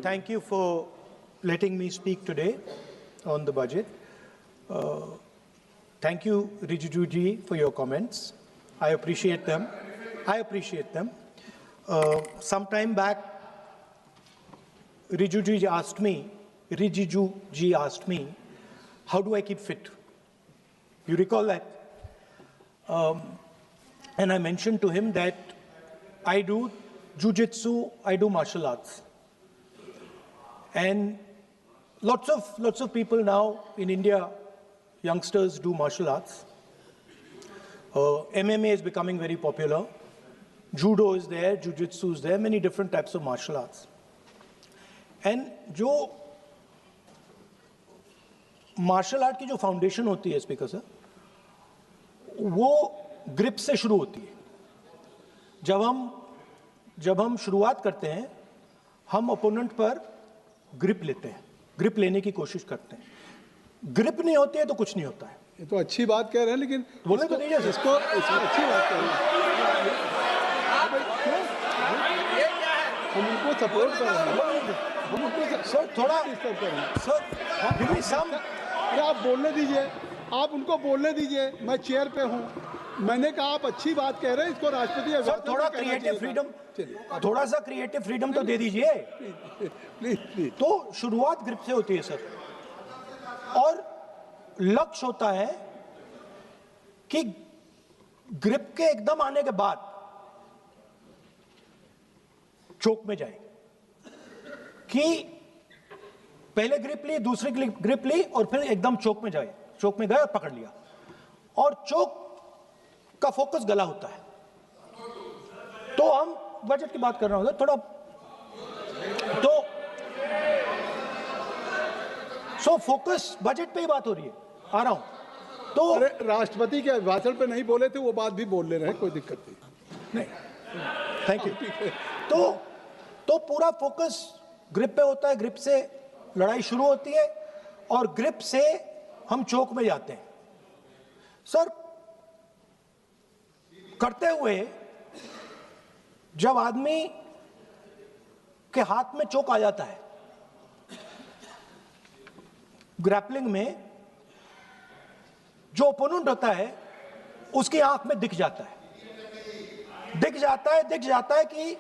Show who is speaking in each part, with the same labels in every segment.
Speaker 1: Thank you for letting me speak today on the budget. Thank you, Rijiju ji, for your comments. I appreciate them. Some time back, Rijiju ji asked me, how do I keep fit? You recall that? And I mentioned to him that I do jiu-jitsu, I do martial arts. And lots of people now in India, youngsters do martial arts. MMA is becoming very popular. Judo is there, jiu-jitsu is there, many different types of martial arts. And जो martial art की जो foundation होती है speaker sir, वो grip से शुरू होती है. जब हम शुरुआत करते हैं, हम ओपोनेंट पर ग्रिप लेते हैं, ग्रिप लेने की कोशिश करते हैं. ग्रिप नहीं होती है तो कुछ नहीं होता है.
Speaker 2: ये तो अच्छी बात कह रहे हैं, लेकिन
Speaker 1: बोले तो दीजिए
Speaker 2: इसको अच्छी बात कह रहे हैं. हम उनको सपोर्ट कर रहे हैं. हम उनको
Speaker 1: सर थोड़ा
Speaker 2: डिस्टर्ब कर रहे हैं.
Speaker 1: सर
Speaker 2: अरे आप बोलने दीजिए, आप उनको बोलने दीजिए. मैं चेयर पे हूँ. मैंने कहा आप अच्छी बात कह रहे हैं, इसको राष्ट्रपति
Speaker 1: सर थोड़ा क्रिएटिव फ्रीडम, थोड़ा सा क्रिएटिव फ्रीडम तो दे दीजिए.
Speaker 2: प्लीज.
Speaker 1: तो शुरुआत ग्रिप से होती है सर, और लक्ष्य होता है कि ग्रिप के एकदम आने के बाद चोक में जाए, कि पहले ग्रिप ली, दूसरी ग्रिप ली और फिर एकदम चोक में जाए. चोक में गए और पकड़ लिया, और चोक का फोकस गला होता है. तो हम बजट की बात कर रहे हैं थोड़ा, तो फोकस बजट पे ही बात हो रही है. आ रहा हूं. तो
Speaker 2: अरे राष्ट्रपति के भाषण पे नहीं बोले थे, वो बात भी बोल ले रहे हैं, कोई दिक्कत नहीं.
Speaker 1: Thank you. तो पूरा फोकस ग्रिप पे होता है. ग्रिप से लड़ाई शुरू होती है और ग्रिप से हम चोक में जाते हैं. सर करते हुए जब आदमी के हाथ में चोक आ जाता है, ग्रैपलिंग में जो ओपोनेंट होता है उसकी आंख में दिख जाता है कि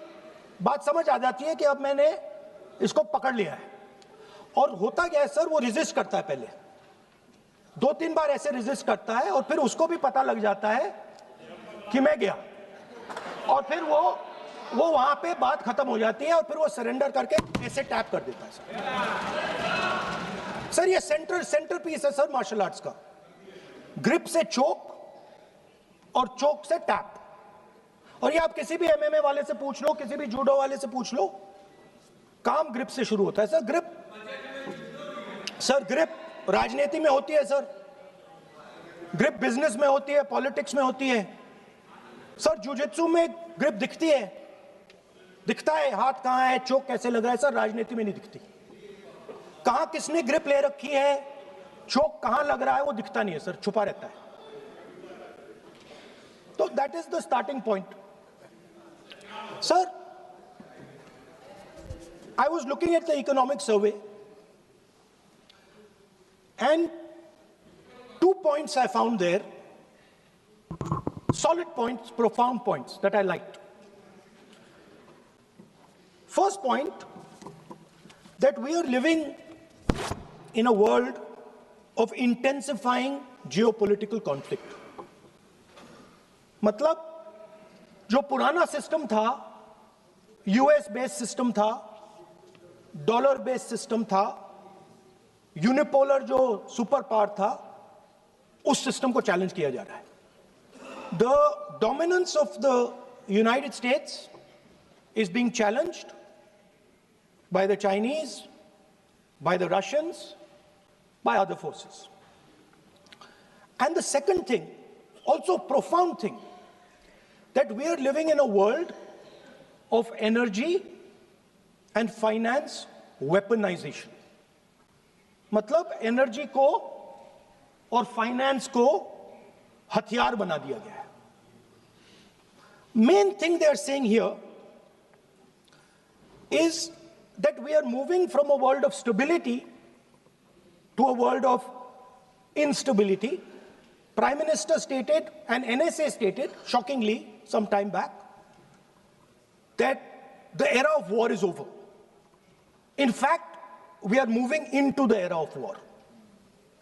Speaker 1: बात समझ आ जाती है कि अब मैंने इसको पकड़ लिया है. और होता क्या है सर, वो रेजिस्ट करता है. पहले 2-3 बार ऐसे रेजिस्ट करता है और फिर उसको भी पता लग जाता है कि मैं गया, और फिर वो वहां पे बात खत्म हो जाती है और फिर वो सरेंडर करके ऐसे टैप कर देता है. सर ये सेंटर पीस है सर मार्शल आर्ट्स का. ग्रिप से चोक और चोक से टैप. और ये आप किसी भी एमएमए वाले से पूछ लो, किसी भी जूडो वाले से पूछ लो, काम ग्रिप से शुरू होता है. सर ग्रिप राजनीति में होती है सर, ग्रिप बिजनेस में होती है, पॉलिटिक्स में होती है. सर जुजित्सु में ग्रिप दिखता है हाथ कहां है, चोक कैसे लग रहा है. सर राजनीति में नहीं दिखती. कहां किसने ग्रिप ले रखी है, चोक कहां लग रहा है, वो दिखता नहीं है सर, छुपा रहता है. तो that is the starting point. Sir I was looking at the economic survey, and 2 points I found there, solid points, profound points that I liked. First point, that we are living in a world of intensifying geopolitical conflict. मतलब जो पुराना system था, US based system था, dollar based system था, unipolar जो super power था, उस system को चैलेंज किया जा रहा है. The dominance of the United states is being challenged by the Chinese, by the Russians, by other forces. And the second thing, also profound thing, that we are living in a world of energy and finance weaponization. मतलब energy को और finance को हथियार बना दिया गया है. Main thing they are saying here is that we are moving from a world of stability to a world of instability. Prime Minister stated, and NSA stated, shockingly, some time back, that the era of war is over. In fact, we are moving into the era of war.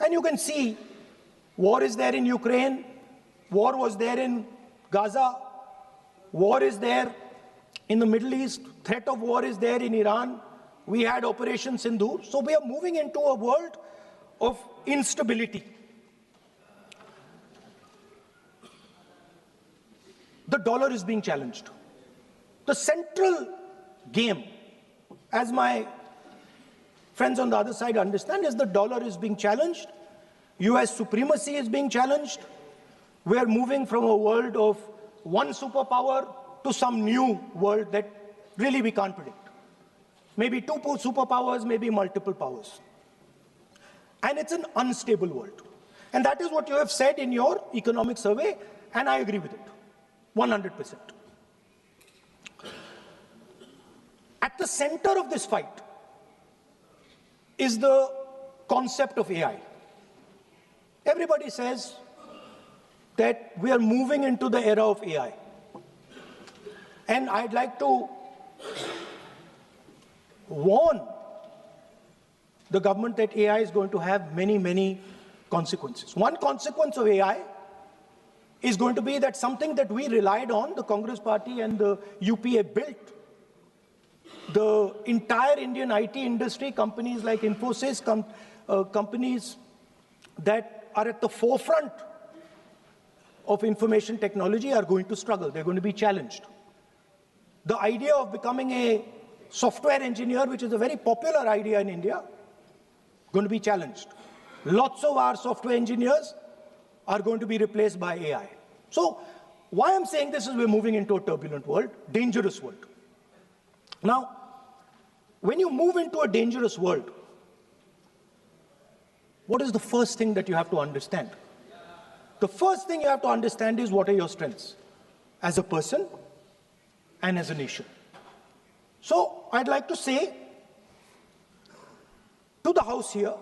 Speaker 1: And you can see, war is there in Ukraine, war was there in Gaza, war is there in the Middle East, threat of war is there in Iran. We had Operation Sindoor. So we are moving into a world of instability. The dollar is being challenged. The central game, as my friends on the other side understand, is the dollar is being challenged. US supremacy is being challenged. We are moving from a world of one superpower to some new world that really we can't predict. Maybe two superpowers, maybe multiple powers. And it's an unstable world. And that is what you have said in your economic survey, and I agree with it, 100%. At the center of this fight is the concept of AI. Everybody says that we are moving into the era of AI. And I'd like to warn the government that AI is going to have many, many consequences. One consequence of AI is going to be that something that we relied on, the Congress Party and the UPA built, the entire Indian IT industry, companies like Infosys, companies that are at the forefront of information technology are going to struggle. They're going to be challenged. The idea of becoming a software engineer, which is a very popular idea in India, going to be challenged. Lots of our software engineers are going to be replaced by AI. So why I'm saying this is we're moving into a turbulent world, dangerous world. Now, when you move into a dangerous world, what is the first thing that you have to understand? The first thing you have to understand is what are your strengths as a person and as a nation. So I'd like to say to the House here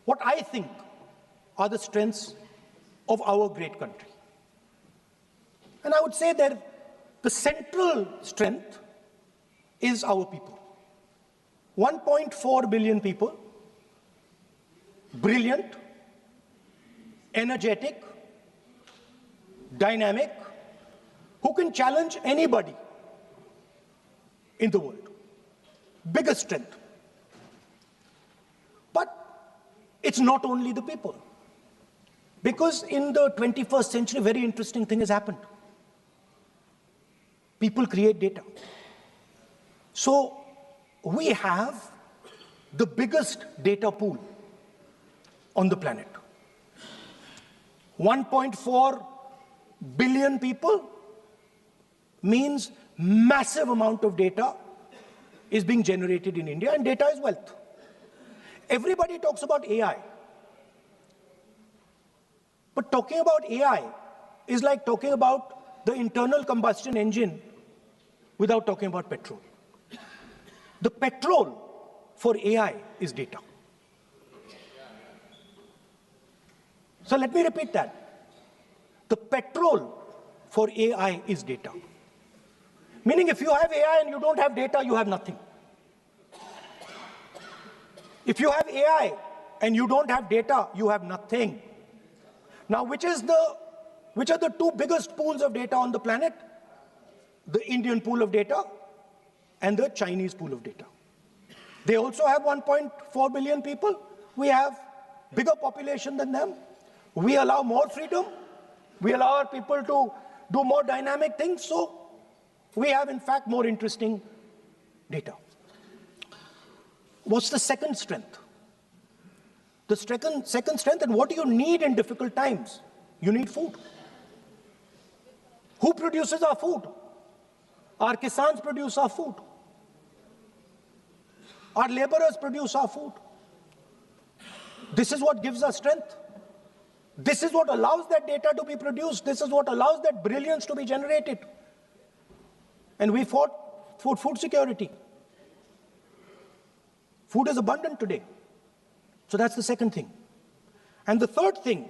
Speaker 1: what I think are the strengths of our great country. And I would say that the central strength is our people. 1.4 billion people, brilliant, energetic, dynamic, who can challenge anybody in the world. Biggest strength. But it's not only the people. Because in the 21st century, a very interesting thing has happened. People create data. So we have the biggest data pool on the planet. 1.4 billion people means massive amount of data is being generated in India, and data is wealth. Everybody talks about AI. But talking about AI is like talking about the internal combustion engine without talking about petrol. The petrol for AI is data. So let me repeat that. The petrol for AI is data. Meaning if you have AI and you don't have data, you have nothing. If you have AI and you don't have data, you have nothing. Now, which are the two biggest pools of data on the planet? The Indian pool of data and the Chinese pool of data. They also have 1.4 billion people. We have bigger population than them. We allow more freedom. We allow our people to do more dynamic things. So we have, in fact, more interesting data. What's the second strength? The second strength, and what do you need in difficult times? You need food. Who produces our food? Our Kisans produce our food. Our laborers produce our food. This is what gives us strength. This is what allows that data to be produced. This is what allows that brilliance to be generated. And we fought for food security. Food is abundant today. So that's the second thing. And the third thing,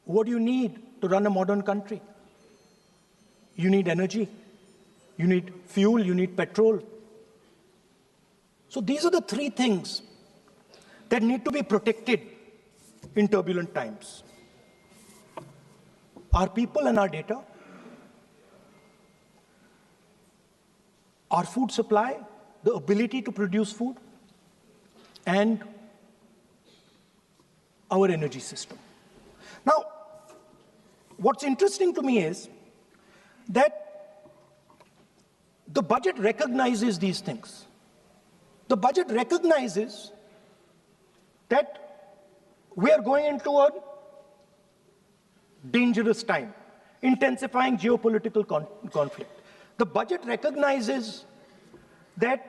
Speaker 1: what do you need to run a modern country? You need energy, you need fuel, you need petrol. So these are the three things that need to be protected in turbulent times. Our people and our data, our food supply, the ability to produce food, and our energy system. Now, what's interesting to me is that the budget recognizes these things. The budget recognizes that we are going into a dangerous time, intensifying geopolitical conflict. The budget recognizes that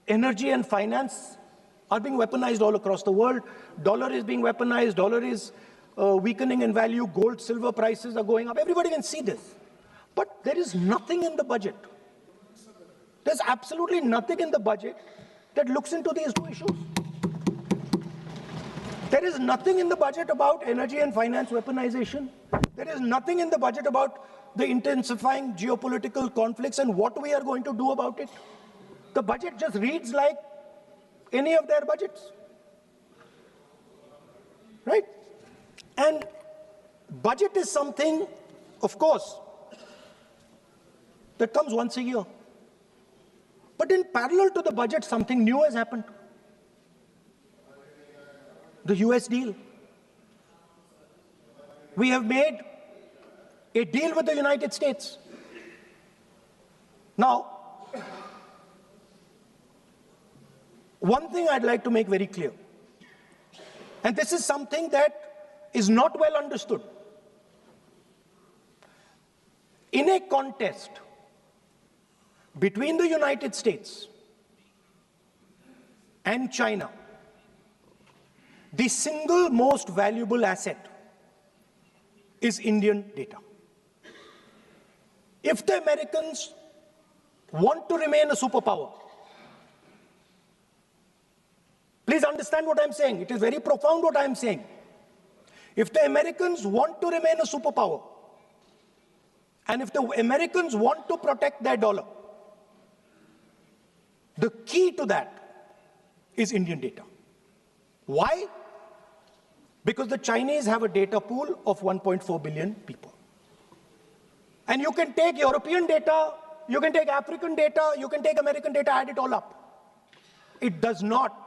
Speaker 1: energy and finance are being weaponized all across the world. Dollar is being weaponized, dollar is weakening in value, gold, silver prices are going up. Everybody can see this. But there is nothing in the budget. There's absolutely nothing in the budget that looks into these two issues. There is nothing in the budget about energy and finance weaponization. There is nothing in the budget about the intensifying geopolitical conflicts and what we are going to do about it. The budget just reads like any of their budgets, right? And budget is something, of course, that comes once a year. But in parallel to the budget, something new has happened. The US deal. We have made a deal with the United States. Now, one thing I'd like to make very clear, and this is something that is not well understood. In a contest between the United States and China, the single most valuable asset is Indian data. If the Americans want to remain a superpower, please understand what I'm saying. It is very profound what I'm saying. If the Americans want to remain a superpower, and if the Americans want to protect their dollar, the key to that is Indian data. Why? Because the Chinese have a data pool of 1.4 billion people. And you can take European data, you can take African data, you can take American data, add it all up. It does not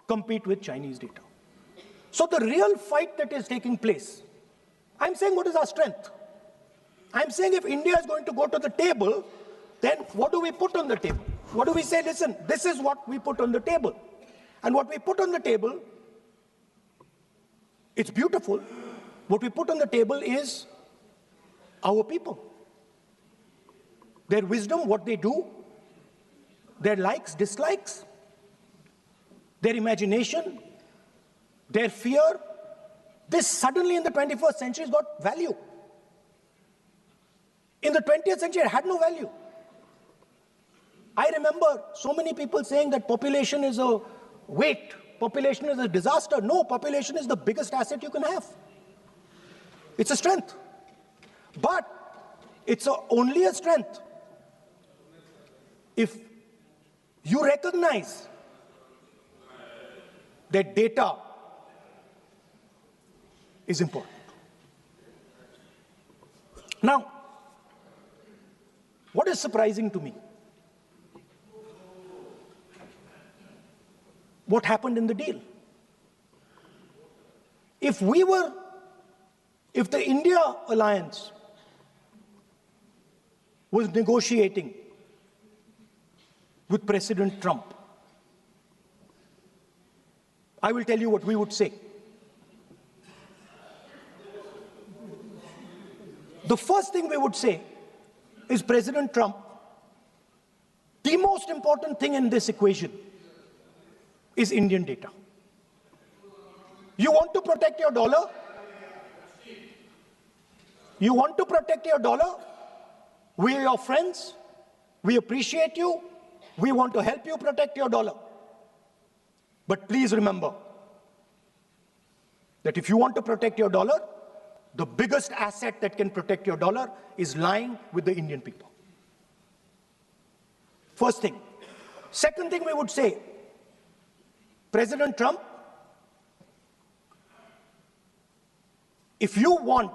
Speaker 1: compete with Chinese data. So the real fight that is taking place, I'm saying what is our strength? I'm saying if India is going to go to the table, then what do we put on the table? What do we say? Listen, this is what we put on the table. And what we put on the table, it's beautiful. What we put on the table is our people. Their wisdom, what they do, their likes, dislikes, their imagination, their fear. This suddenly in the 21st century has got value. In the 20th century, it had no value. I remember so many people saying that population is a weight, population is a disaster. No, population is the biggest asset you can have. It's a strength. But it's only a strength if you recognize that data is important. Now, what is surprising to me? What happened in the deal? If the India alliance was negotiating with President Trump, I will tell you what we would say. The first thing we would say is, President Trump, the most important thing in this equation is Indian data. You want to protect your dollar? You want to protect your dollar? We are your friends. We appreciate you. We want to help you protect your dollar. But please remember that if you want to protect your dollar, the biggest asset that can protect your dollar is lying with the Indian people. First thing. Second thing we would say, President Trump, if you want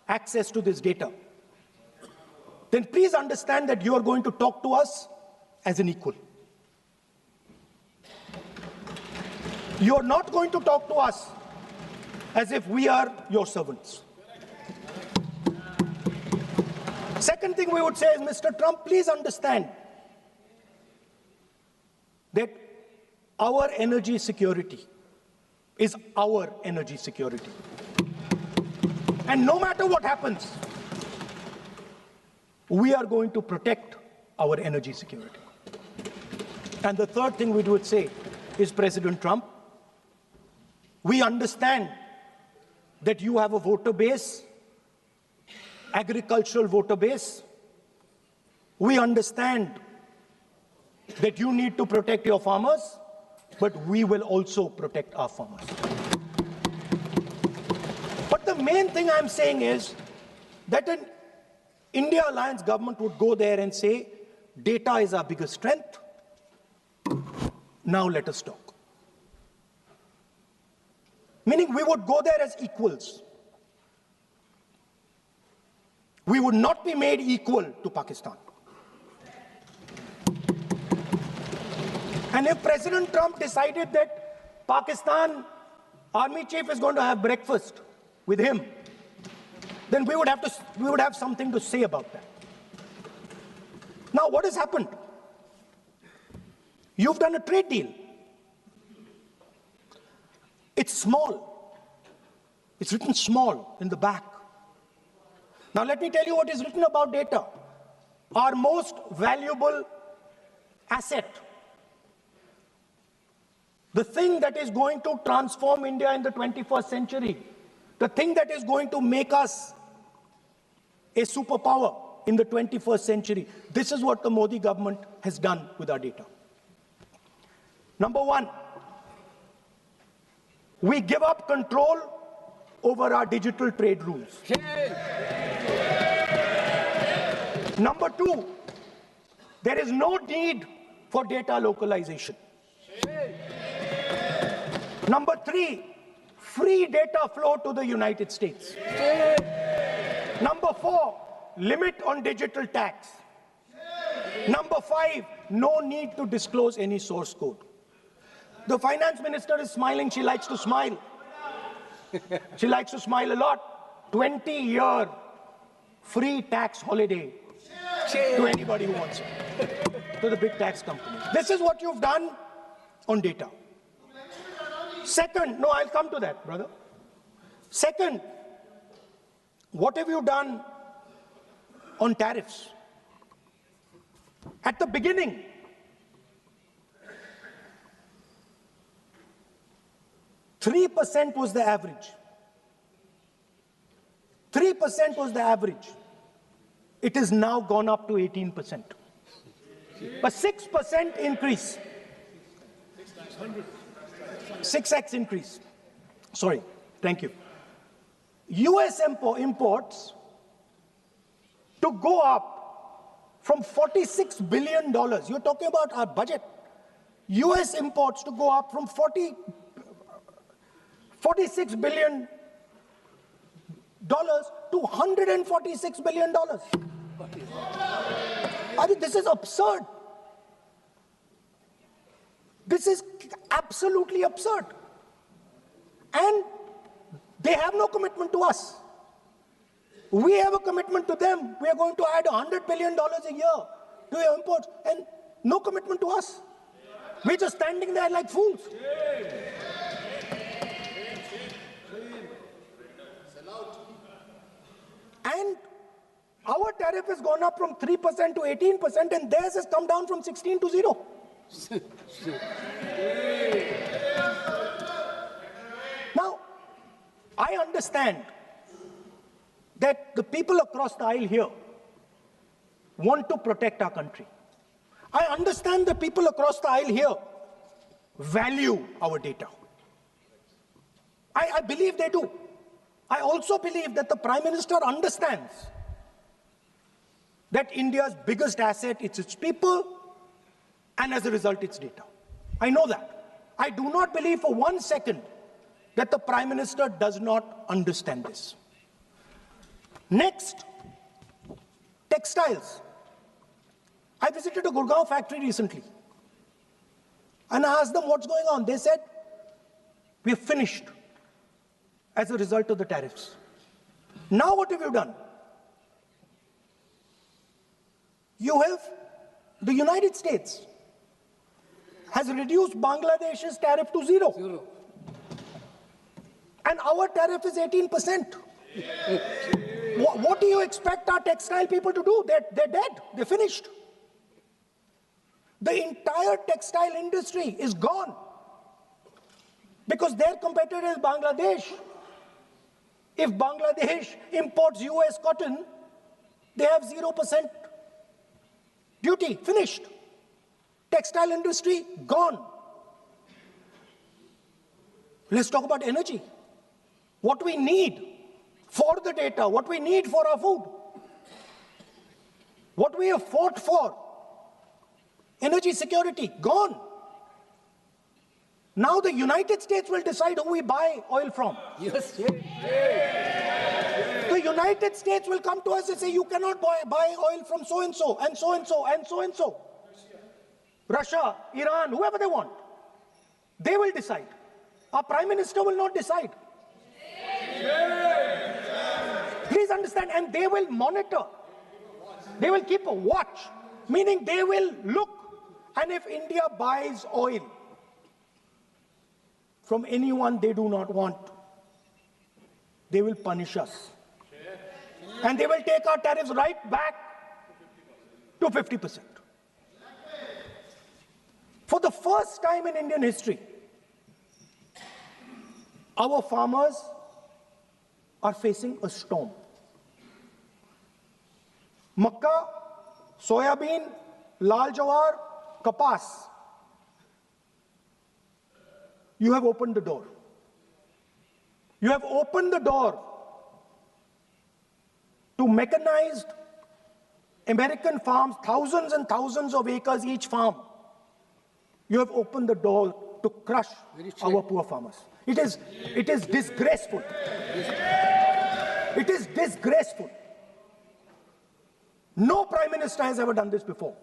Speaker 1: access to this data, then please understand that you are going to talk to us as an equal. You are not going to talk to us as if we are your servants. Second thing we would say is, Mr. Trump, please understand that our energy security is our energy security. And no matter what happens, we are going to protect our energy security. And the third thing we would say is, President Trump, we understand that you have a voter base, agricultural voter base. We understand that you need to protect your farmers, but we will also protect our farmers. But the main thing I'm saying is that an India Alliance government would go there and say, data is our biggest strength. Now let us talk. Meaning we would go there as equals. We would not be made equal to Pakistan. And if President Trump decided that Pakistan army chief is going to have breakfast with him, then we would have something to say about that. Now, what has happened? You've done a trade deal. It's small. It's written small in the back. Now, let me tell you what is written about data. Our most valuable asset, the thing that is going to transform India in the 21st century, the thing that is going to make us a superpower in the 21st century. This is what the Modi government has done with our data. Number one, we give up control over our digital trade rules. Number two, there is no need for data localization. Number three, free data flow to the United States. Number four, limit on digital tax. Number five, no need to disclose any source code. The finance minister is smiling. She likes to smile. She likes to smile a lot. 20-year free tax holiday to anybody who wants it, to the big tax companies. This is what you've done on data. Second, no, I'll come to that, brother. Second, what have you done on tariffs? At the beginning, %3 was the average. 3% was the average. It has now gone up to 18%. A 6% increase. 6x increase. Sorry, thank you. US imports to go up from $46 billion. You're talking about our budget. US imports to go up from $46 billion to $146 billion. I mean, this is absurd. This is absolutely absurd. And they have no commitment to us. We have a commitment to them. We are going to add $100 billion a year to your imports, and no commitment to us. We're just standing there like fools. And our tariff has gone up from 3% to 18%, and theirs has come down from 16 to 0. Now, I understand that the people across the aisle here want to protect our country. I understand that people across the aisle here value our data. I believe they do. I also believe that the Prime Minister understands that India's biggest asset is its people, and as a result, its data. I know that. I do not believe for 1 second that the Prime Minister does not understand this. Next, textiles. I visited a Gurgaon factory recently, and I asked them what's going on. They said, we're finished as a result of the tariffs. Now what have you done? The United States has reduced Bangladesh's tariff to zero. And our tariff is 18%. What do you expect our textile people to do? They're dead. They're finished. The entire textile industry is gone because their competitor is Bangladesh. If Bangladesh imports US cotton, they have 0% duty. Finished. Textile industry gone. Let's talk about energy. What we need for the data, what we need for our food, what we have fought for, energy security, gone. Now the United States will decide who we buy oil from.
Speaker 3: Yes.
Speaker 1: The United States will come to us and say, you cannot buy oil from so-and-so, and so-and-so, and so-and-so. Russia, Iran, whoever they want. They will decide. Our Prime Minister will not decide. Please understand, and they will monitor. They will keep a watch, meaning they will look, and if India buys oil from anyone they do not want, they will punish us. And they will take our tariffs right back to 50%. For the first time in Indian history, our farmers are facing a storm. Makka, soybean, lal jawar, kapas. You have opened the door. You have opened the door to mechanized American farms, thousands and thousands of acres each farm. You have opened the door to crush our poor farmers. It is disgraceful. It is disgraceful. No Prime Minister has ever done this before.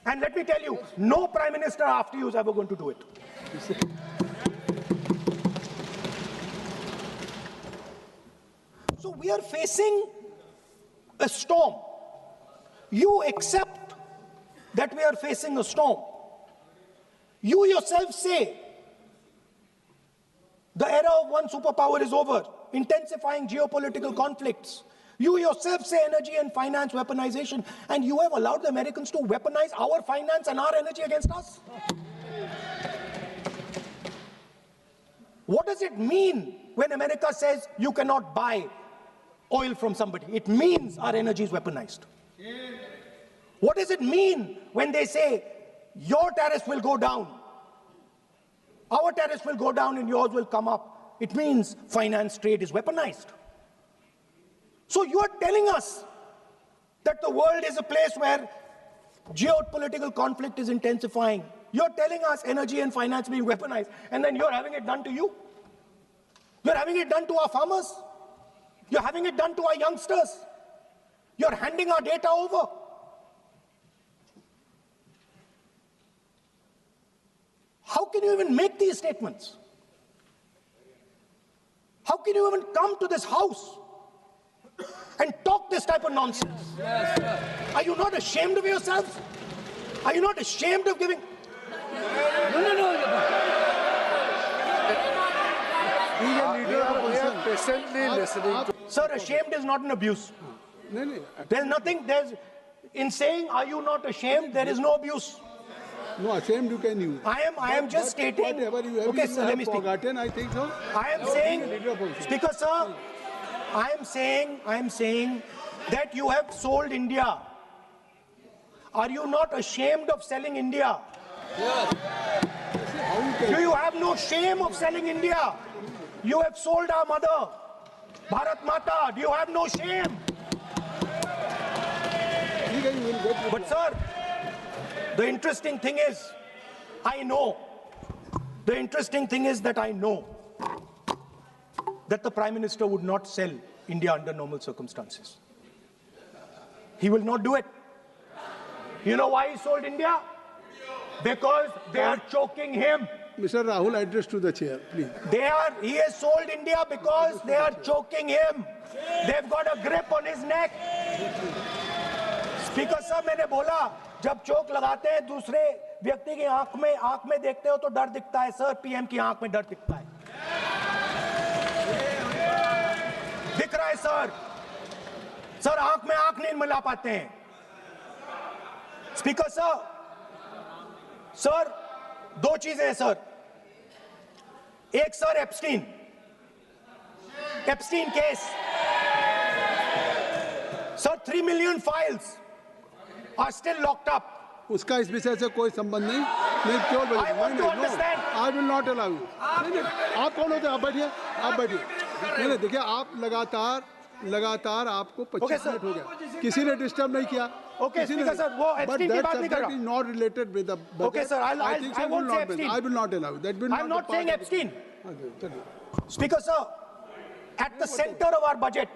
Speaker 1: And let me tell you, no Prime Minister after you is ever going to do it. So we are facing a storm. You accept that we are facing a storm. You yourself say the era of one superpower is over, intensifying geopolitical conflicts. You yourself say energy and finance weaponization, and you have allowed the Americans to weaponize our finance and our energy against us. What does it mean when America says you cannot buy oil from somebody? It means our energy is weaponized. What does it mean when they say your tariffs will go down, our tariffs will go down and yours will come up? It means finance trade is weaponized. So you are telling us that the world is a place where geopolitical conflict is intensifying. You're telling us energy and finance being weaponized, and then you're having it done to you. You're having it done to our farmers. You're having it done to our youngsters. You're handing our data over. How can you even make these statements? How can you even come to this house and talk this type of nonsense? Are you not ashamed of yourselves? Are you not ashamed of giving?
Speaker 3: No.
Speaker 2: We are
Speaker 3: Patiently listening to.
Speaker 1: Sir, ashamed is not an abuse. There's nothing, in saying, are you not ashamed, there is no abuse.
Speaker 2: No, ashamed you can use.
Speaker 1: I am just stating.
Speaker 2: Whatever you have,
Speaker 1: Okay, sir, let me speak.
Speaker 2: forgotten, I think so.
Speaker 1: I am saying, Speaker, sir, I am saying that you have sold India Are you not ashamed of selling India? Do you have no shame of selling India? You have sold our mother, Bharat Mata. Do you have no shame? But sir, the interesting thing is, I know that the Prime Minister would not sell India under normal circumstances. He will not do it. You know why he sold India? Because they are choking him.
Speaker 2: Mr. Rahul, address to the chair, please.
Speaker 1: He has sold India because they are choking him. They've got a grip on his neck. Speaker साहब, मैंने बोला जब चोक लगाते हैं दूसरे व्यक्ति की आंख में देखते हो तो डर दिखता है सर, पीएम की आंख में डर दिखता है, दिख रहा है सर आंख में आंख नहीं मिला पाते हैं। स्पीकर सर दो चीजें हैं सर, एक sir Epstein case sir, 3 million files are still locked up.
Speaker 2: उसका इस विषय से कोई संबंध नहीं, नहीं क्यों बोले?
Speaker 1: I want to understand.
Speaker 2: I will not allow you. नहीं, आप कौन होते हैं? आप बैठिए। नहीं, देखिए आप लगातार आपको 25 मिनट हो गया, किसी ने डिस्टर्ब नहीं किया।
Speaker 1: Okay, Speaker sir, वो Epstein की बात नहीं कर रहा।
Speaker 2: Is not related with the budget.
Speaker 1: Okay sir, I won't say Epstein.
Speaker 2: I will not allow you. That will
Speaker 1: I'm not saying Epstein.
Speaker 2: चलिए।
Speaker 1: Speaker sir, at the center of our budget,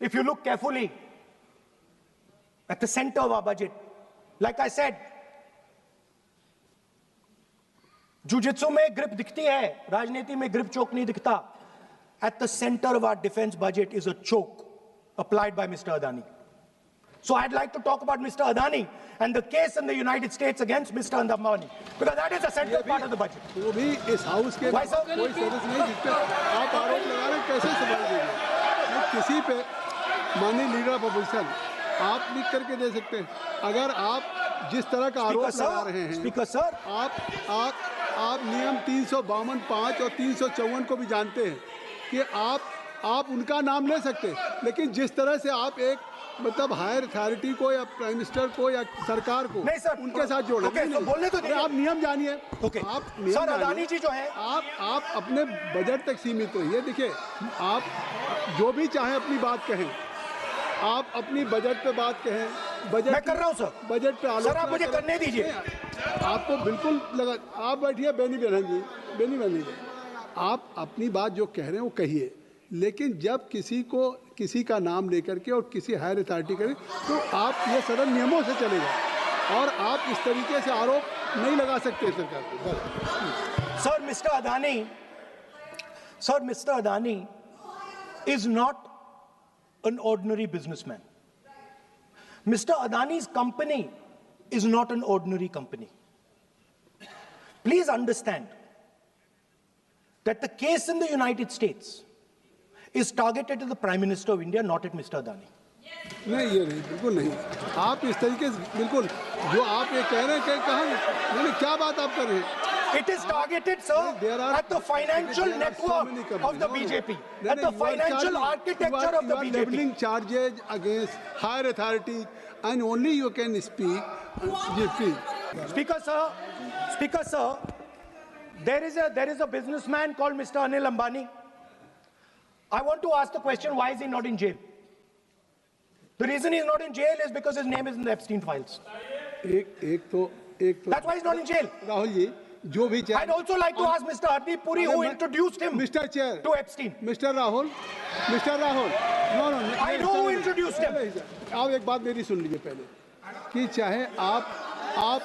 Speaker 1: if you look carefully, at the center of our budget, like I said, jujitsu में grip दिखती है, राजनीति में grip choke नहीं दिखता. At the center of our defense budget is a choke applied by Mr. Adani. So I'd like to talk about Mr. Adani and the case in the United States against Mr. Adani, because that is a central part of the budget.
Speaker 2: वो भी इस house के
Speaker 1: Why, sir?
Speaker 2: कोई सदस्य नहीं दिखते, आप आरोप लगा रहे हैं, कैसे सवाल देंगे? किसी पे माननीय लीडर ऑफ अपोजिशन आप लिख करके दे सकते हैं। अगर आप जिस तरह का आरोप लगा रहे हैं,
Speaker 1: स्पीकर सर,
Speaker 2: आप नियम 352(5) और 354 को भी जानते हैं कि आप उनका नाम ले सकते हैं, लेकिन जिस तरह से आप एक मतलब हायर अथॉरिटी को या प्राइम मिनिस्टर को या सरकार को
Speaker 1: नहीं सर,
Speaker 2: उनके साथ जोड़े।
Speaker 1: ओके, तो बोलने तो
Speaker 2: आप नियम जानिए।
Speaker 1: ओके
Speaker 2: आप नियम
Speaker 1: सर,
Speaker 2: जानिए।
Speaker 1: अदानी जी जो है,
Speaker 2: आप अपने बजट तक सीमित रहिए। देखिए, आप जो भी चाहें अपनी बात कहें, आप अपनी बजट पे बात कहें, बजट
Speaker 1: मैं कर रहा हूं सर,
Speaker 2: बजट पे आलोचना
Speaker 1: सर आप मुझे करने दीजिए।
Speaker 2: आपको बिल्कुल लगा, आप बैठिए बेनी बहन जी, आप अपनी बात जो कह रहे हैं वो कहिए, लेकिन जब किसी का नाम लेकर के और किसी हायर अथॉरिटी करें तो आप ये सदन नियमों से चलेगा और आप इस तरीके से आरोप नहीं लगा सकते सरकार को।
Speaker 1: Sir mister Adani is not an ordinary businessman. Mr. Adani's company is not an ordinary company. Please understand that the case in the United States is targeted at the Prime Minister of India, not at Mr. Adani.
Speaker 2: नहीं, ये नहीं, बिल्कुल नहीं। आप इस तरीके से बिल्कुल जो आप ये कह रहे हैं, कहाँ क्या बात आप कर रहे हैं?
Speaker 1: It is targeted, sir, at the financial network of the BJP, at the financial architecture of the BJP. You are leveling
Speaker 2: charges against higher authorities, and only you can speak.
Speaker 1: Speaker sir, there is a businessman called Mr. Anil Ambani. I want to ask the question: why is he not in jail? The reason he's not in jail is because his name is in the Epstein files. That's why he's not in jail.
Speaker 2: Rahul ji, जो भी
Speaker 1: I'd also like to ask Mr. Hardeep Puri, who introduced him
Speaker 2: Mr. Chair
Speaker 1: to Epstein.
Speaker 2: Mr. Rahul, no,
Speaker 1: I know who introduced him.
Speaker 2: आप एक बात मेरी सुन लीजिए पहले, कि चाहे आप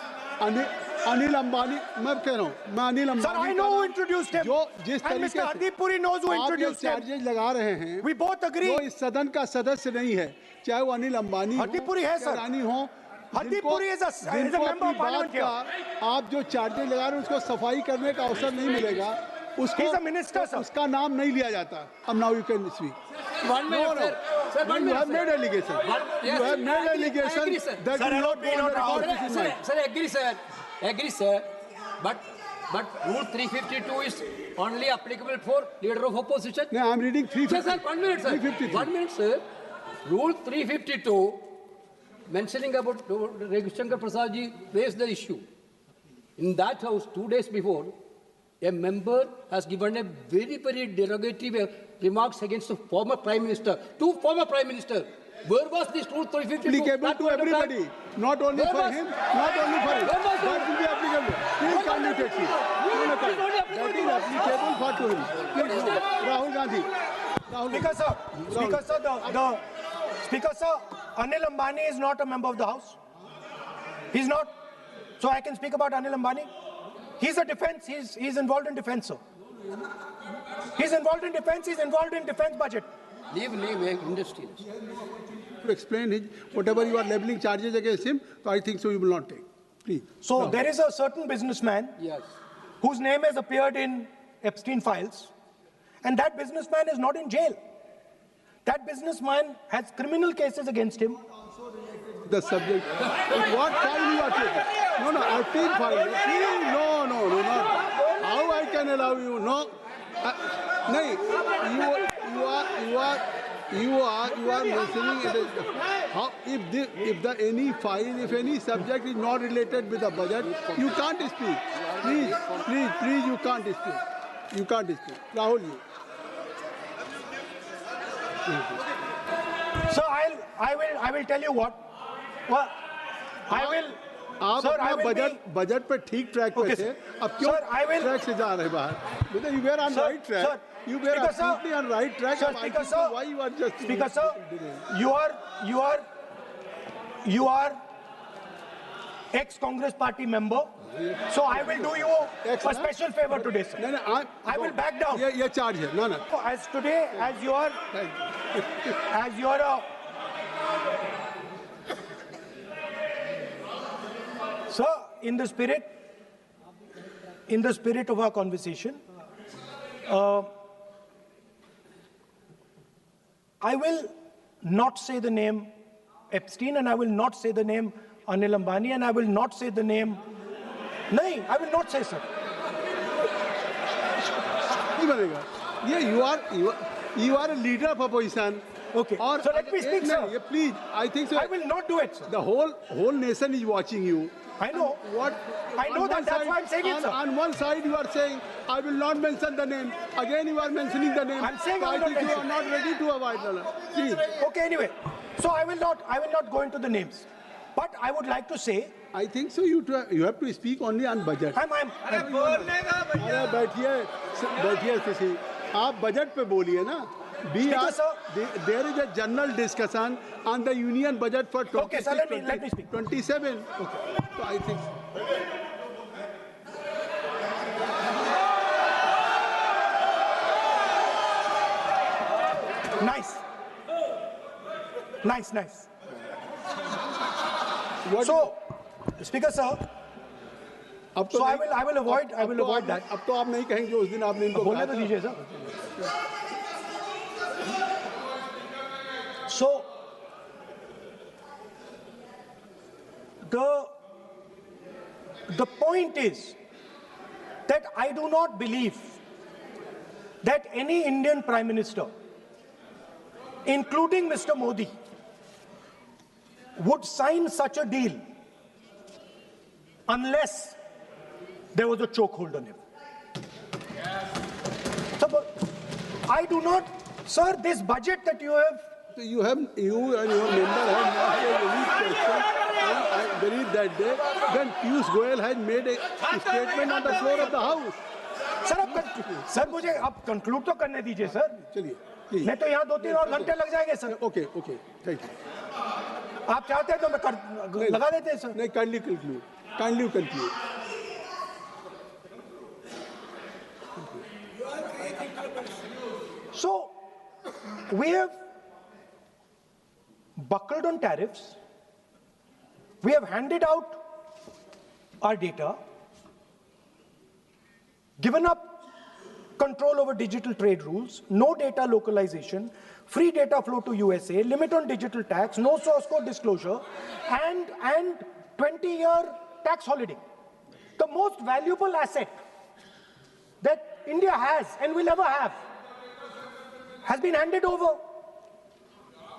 Speaker 2: अनिल अंबानी, मैं कह रहा हूँ, मैं Anil Ambani,
Speaker 1: Sir, I know who introduced him.
Speaker 2: जो जिस
Speaker 1: and
Speaker 2: तरीके
Speaker 1: Mr.
Speaker 2: से
Speaker 1: Hardeep Puri knows who introduced him.
Speaker 2: Charges लगा रहे हैं,
Speaker 1: We both agree.
Speaker 2: वो इस सदन का सदस्य नहीं है, चाहे वो अनिल अंबानी
Speaker 1: Hardeep Puri है सर,
Speaker 2: रानी हो,
Speaker 1: Hardeep Puri is a member of parliament here.
Speaker 2: आप जो चार्जेज लगा रहे हैं उसको सफाई करने का अवसर नहीं मिलेगा, उसको
Speaker 1: He's a minister, sir.
Speaker 2: उसका नाम नहीं लिया जाता। अब now you can speak.
Speaker 3: 1 minute, sir. Sir, 1
Speaker 2: You
Speaker 3: minute.
Speaker 2: have made allegation. You have made allegation
Speaker 3: I agree, sir.
Speaker 2: that
Speaker 1: Sir,
Speaker 2: you
Speaker 1: I
Speaker 2: not
Speaker 1: hope we don't
Speaker 2: record
Speaker 1: have-
Speaker 2: this in mind.
Speaker 3: Sir, agree, sir. But Rule 352 is only applicable for leader of opposition.
Speaker 2: No, I am reading 350.
Speaker 3: Sir, 1 minute, sir.
Speaker 2: 353.
Speaker 3: 1 minute, sir. Rule 352 mentioning about Ravi Shankar Prasad ji raised the issue. In that house, 2 days before, a member has given a very, very derogatory remarks against the former Prime Minister, two former Prime Ministers. Where was this Rule 352?
Speaker 2: Applicable to everybody, not only for him, not only for him. That will be applicable. Please come to taxi. That is applicable for to him. Please, no. Rahul Gandhi.
Speaker 1: Speaker sir, Anil Ambani is not a member of the House. He's not. So I can speak about Anil Ambani. He's a defense. He's involved in defense, sir. He's involved in defense. He's involved in defense budget.
Speaker 3: Leave industry.
Speaker 2: To explain his, whatever you are leveling charges against him, so I think so you will not take. Please.
Speaker 1: So there is a certain businessman
Speaker 3: Yes.
Speaker 1: whose name has appeared in Epstein files, and that businessman is not in jail. That businessman has criminal cases against him.
Speaker 2: The subject. What file you are taking? No, Epstein file. No, not. How I can allow you? No. No, you are mentioning it. How if any file, if any subject is not related with the budget, you can't speak. Please, you can't speak. You can't speak. Rahul, you.
Speaker 1: So I will tell you what. Well, I will.
Speaker 2: आप
Speaker 1: Sir, I
Speaker 2: अपना
Speaker 1: will
Speaker 2: budget पे ठीक track पे
Speaker 1: Okay,
Speaker 2: थे
Speaker 1: sir.
Speaker 2: अब क्यों
Speaker 1: Sir, I will-
Speaker 2: track से जा रहे बाहर मतलब you were on
Speaker 1: Sir,
Speaker 2: right track
Speaker 1: sir,
Speaker 2: you were
Speaker 1: Speaker, sir.
Speaker 2: absolutely on right track
Speaker 1: Sir,
Speaker 2: and I
Speaker 1: Speaker,
Speaker 2: think
Speaker 1: sir.
Speaker 2: why you are just
Speaker 1: Speaker sir, you are ex-Congress party member. So I will do you a special favor today, sir.
Speaker 2: नहीं
Speaker 1: I will back down.
Speaker 2: ये charge है ना
Speaker 1: As today, as you are a sir, in the spirit of our conversation, I will not say the name Epstein, and I will not say the name Anil Ambani, and I will not say the name. No, I will not say, sir.
Speaker 2: नहीं बनेगा ये you are a leader of opposition
Speaker 1: Okay.
Speaker 2: और
Speaker 1: So let me speak, sir.
Speaker 2: ये please I think so
Speaker 1: I will not do it, sir.
Speaker 2: the whole nation is watching you.
Speaker 1: I know.
Speaker 2: What?
Speaker 1: I know
Speaker 2: on
Speaker 1: that.
Speaker 2: one
Speaker 1: That's
Speaker 2: side-
Speaker 1: why I'm saying it, sir.
Speaker 2: On one side, you are saying, I will not mention the name. Again, you are mentioning the name.
Speaker 1: I'm saying
Speaker 2: so
Speaker 1: I will
Speaker 2: I
Speaker 1: not
Speaker 2: think you are
Speaker 1: mention.
Speaker 2: not ready to avoid the Please.
Speaker 1: Okay, anyway. So I will not go into the names. But I would like to say,
Speaker 2: I think so. You have to speak only on budget.
Speaker 1: I'm
Speaker 2: अरे बैठिए किसी आप budget पे बोलिए ना
Speaker 1: Speaker, sir.
Speaker 2: There is a general discussion on the union budget for 26,
Speaker 1: Okay, sir, let me speak.
Speaker 2: 27. Okay. So I think
Speaker 1: Nice.
Speaker 2: what
Speaker 1: So, Speaker, sir,
Speaker 2: अब तो
Speaker 1: so I
Speaker 2: नहीं-
Speaker 1: will avoid that.
Speaker 2: अब तो आप नहीं कहेंगे उस दिन आपने इनको
Speaker 1: बोलने
Speaker 2: कहा
Speaker 1: तो
Speaker 2: था।
Speaker 1: दीजिए, sir. So, the point is that I do not believe that any Indian Prime Minister, including Mr. Modi, would sign such a deal unless there was a chokehold on him. So, but I do not, sir, this budget that you have.
Speaker 2: So you and your member have not made any question, and I believe that day when Piyush Goyal had made a statement on the floor of the House.
Speaker 1: Sir मुझे आप conclude तो करने दीजिए sir.
Speaker 2: चलिए, please.
Speaker 1: नहीं तो यहाँ 2-3 और घंटे लग जाएंगे सर.
Speaker 2: Okay, thank you.
Speaker 1: आप चाहते हैं तो मैं लगा देते हैं सर.
Speaker 2: नहीं, kindly conclude.
Speaker 1: So, we have buckled on tariffs. We have handed out our data, given up control over digital trade rules, no data localization, free data flow to USA, limit on digital tax, no source code disclosure, and 20-year tax holiday. The most valuable asset that India has and will ever have has been handed over.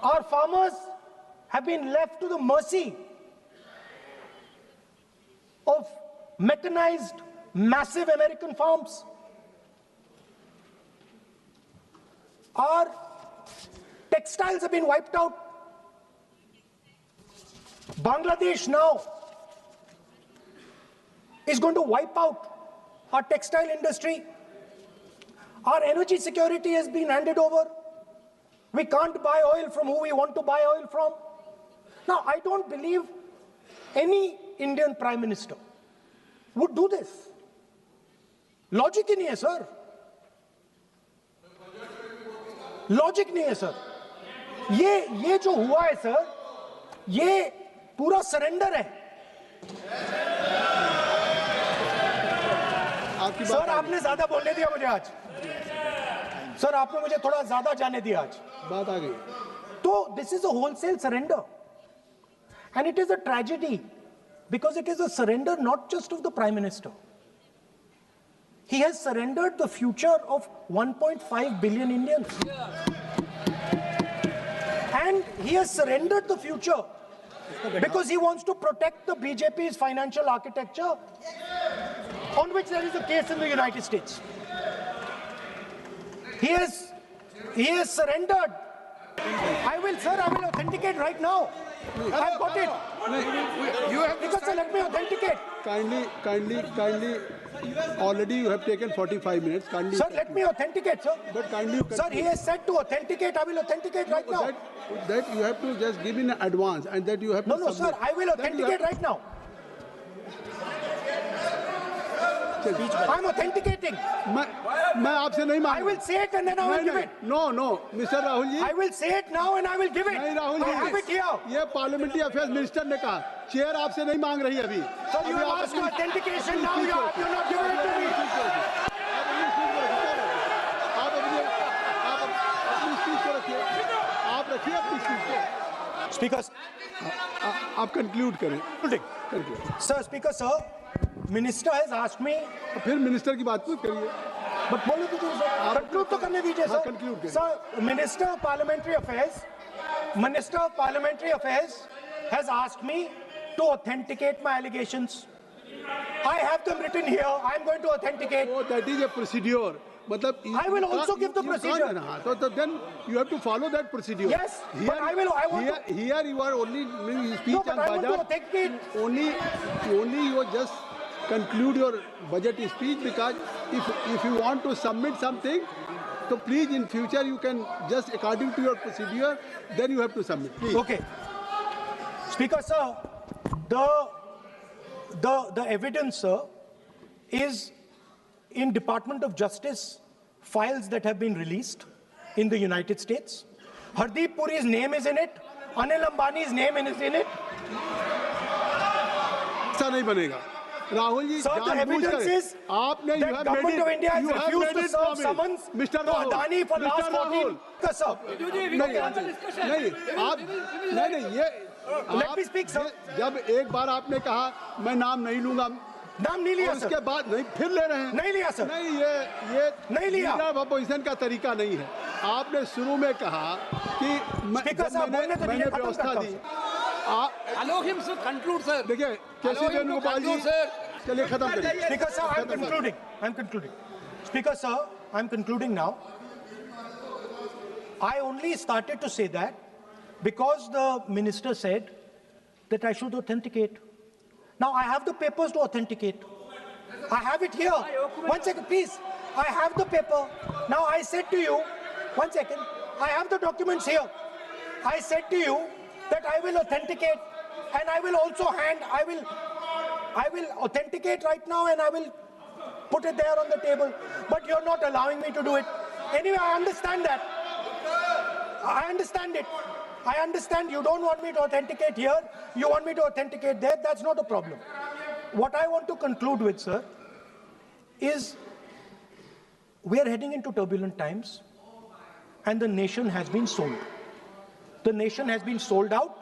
Speaker 1: Our farmers have been left to the mercy of mechanized, massive American farms. Our textiles have been wiped out. Bangladesh now is going to wipe out our textile industry. Our energy security has been handed over. We can't buy oil from who we want to buy oil from. Now, I don't believe any Indian Prime Minister would do this. Logic ही नहीं है, sir. Logic नहीं है, sir. ये जो हुआ है, sir, ये पूरा surrender है. सर आपने ज्यादा बोलने दिया मुझे आज. सर आपने मुझे थोड़ा ज्यादा जाने दिया आज.
Speaker 2: बात आ गई.
Speaker 1: So this is a wholesale surrender. And it is a tragedy because it is a surrender not just of the Prime Minister. He has surrendered the future of 1.5 billion Indians. And he has surrendered the future because he wants to protect the BJP's financial architecture, on which there is a case in the United States. He has surrendered. I will authenticate right now. I've got it.
Speaker 2: You have
Speaker 1: Because sir, let me authenticate.
Speaker 2: Kindly. Already you have taken 45 minutes. Kindly.
Speaker 1: Sir, let me authenticate, sir.
Speaker 2: But kindly.
Speaker 1: Sir, he has said to authenticate. I will authenticate right now.
Speaker 2: That you have to just give in advance, and that you have to.
Speaker 1: No, sir. I will authenticate right now. I'm authenticating.
Speaker 2: मैं आपसे नहीं मांग.
Speaker 1: I will say it and then I will give it.
Speaker 2: No, Mr. Rahul ji.
Speaker 1: I will say it now and I will give it.
Speaker 2: नहीं Rahul ji.
Speaker 1: I have it here.
Speaker 2: ये parliamentary affairs minister ने कहा. Chair आपसे नहीं मांग रही अभी.
Speaker 1: So you have asked for authentication now. You're not giving it to me.
Speaker 2: आप अपनी स्पीच को रखिए. आप रखिए अपनी स्पीच को.
Speaker 1: Speaker.
Speaker 2: आप कंक्लूड करें.
Speaker 1: Sir, Speaker, sir. Minister has asked me.
Speaker 2: फिर मिनिस्टर की बात मत करिए.
Speaker 1: But बोलो दीजिए सर. Conclude तो करने दीजिए
Speaker 2: हाँ,
Speaker 1: सर.
Speaker 2: conclude करिए.
Speaker 1: Sir, Minister of Parliamentary Affairs has asked me to authenticate my allegations. I have them written here. I am going to authenticate.
Speaker 2: Oh, that is a procedure. मतलब
Speaker 1: I will also give the procedure.
Speaker 2: So then you have to follow that procedure.
Speaker 1: Yes, but I want to.
Speaker 2: Here you are only making speech
Speaker 1: No, but
Speaker 2: on
Speaker 1: I want to
Speaker 2: budget.
Speaker 1: authenticate.
Speaker 2: Only you just conclude your budget speech, because if you want to submit something, so please in future you can just according to your procedure, then you have to submit. Please.
Speaker 1: Okay. Speaker, sir, the evidence, sir, is in Department of Justice files that have been released in the United States. Hardeep Puri's name is in it. Anil Ambani's name is in it.
Speaker 2: ऐसा नहीं बनेगा. Rahul ji,
Speaker 1: Sir, the evidence is
Speaker 2: आपने
Speaker 1: that government of India has refused to serve summons to Adani for last 14. Sir, let me speak, sir.
Speaker 2: जब एक बार आपने कहा मैं नाम नहीं लूंगा,
Speaker 1: नाम नहीं लिया सर.
Speaker 2: उसके बाद नहीं फिर ले रहे हैं.
Speaker 1: नहीं लिया सर.
Speaker 2: नहीं, ये
Speaker 1: नहीं लिया.
Speaker 2: अपोजिशन का तरीका नहीं है. आपने शुरू में कहा कि मैंने व्यवस्था दी.
Speaker 3: Allow him to conclude, sir.
Speaker 2: देखिए कैसे वेणुगोपाल जी, चलिए खत्म करिए.
Speaker 1: Speaker, sir, I'm concluding. Speaker, sir, I'm concluding now. I only started to say that because the minister said that I should authenticate. Now I have the papers to authenticate. I have it here. 1 second, please. I have the paper. Now I said to you, 1 second. I have the documents here. I said to you that I will authenticate, and I will also I will authenticate right now, and I will put it there on the table. But you're not allowing me to do it. Anyway, I understand that. I understand it. I understand you don't want me to authenticate here. You want me to authenticate there. That's not a problem. What I want to conclude with, sir, is we are heading into turbulent times, and the nation has been sold. The nation has been sold out.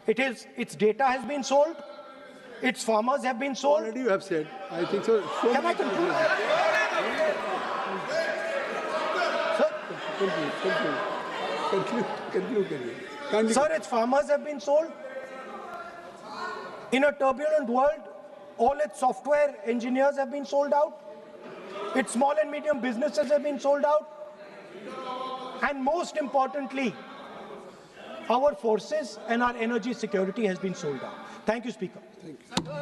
Speaker 1: Its data has been sold. Its farmers have been sold.
Speaker 2: Already you have said. I think so.
Speaker 1: Can I conclude? Sir?
Speaker 2: Conclude करिए. Kindly-
Speaker 1: Sir, its farmers have been sold. In a turbulent world, all its software engineers have been sold out. Its small and medium businesses have been sold out. And most importantly, our forces and our energy security has been sold out. Thank you, Speaker.